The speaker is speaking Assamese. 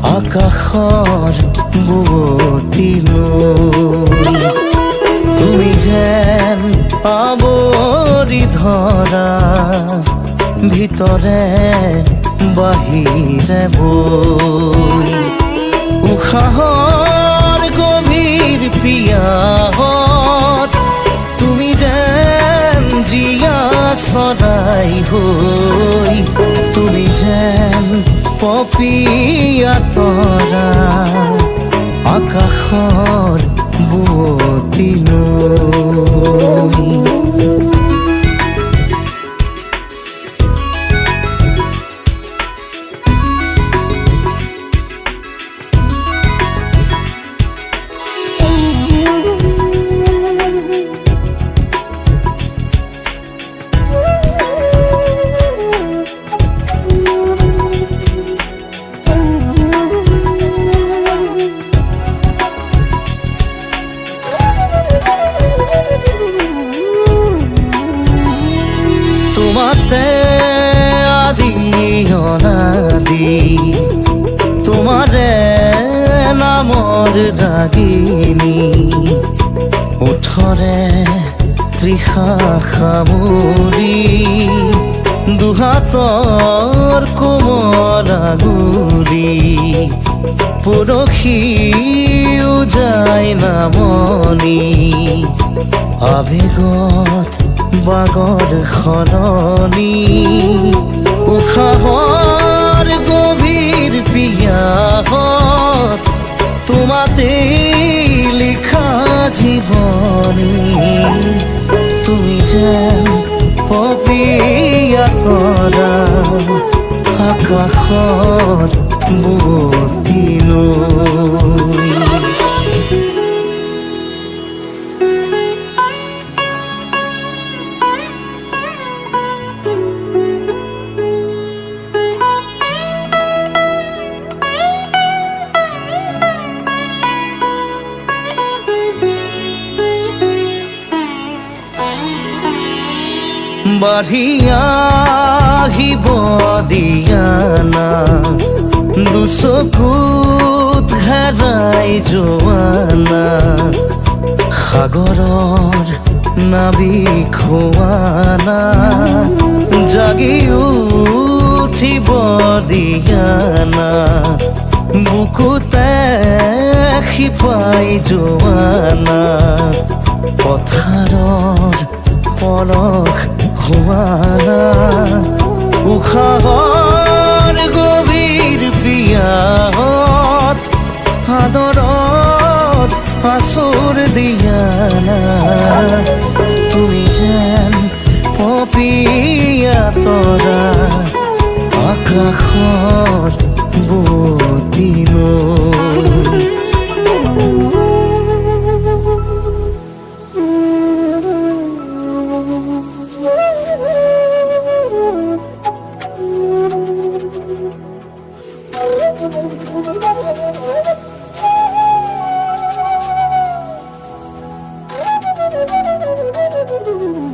আকাশৰ বুৱতী নৈ তুমি যেন আৱৰি ধৰা ভিতৰে বাহিৰে বৈ উশাহৰ গভীৰ পিয়াহত তুমি যেন জীয়া চৰাই হৈ তুমি যেন পপীয়া তৰা আকাশৰ বুৱতী নৈ তোমাতে আদি অনাদি তোমাৰে নামৰ ৰাগিনী ওঠৰে তৃষা সামৰি দুহাতৰ কোমল আঙুলি পৰশি উজাই নামনি আবেগত বাগৰ সলনি উশাহৰ গভীৰ পিয়াহত তোমাতে লিখা জীৱনী তুমি যেন পপীয়া তৰা আকাশৰ বুৱতী নৈ বাঢ়ি আহিব দিয়ানা দুচকুত হেৰাই যোৱানা সাগৰৰ নাবিক হোৱানা জাগি উঠিব দিয়ানা বুকুতে শিপাই যোৱানা পথাৰৰ পলস হোৱানা উশাহৰ গভীৰ পিয়াহত আদৰত আচুৰ দিয়ানা তুমি যেন পপীয়া তৰা আকাশৰ বুৱতী নৈ Thank you.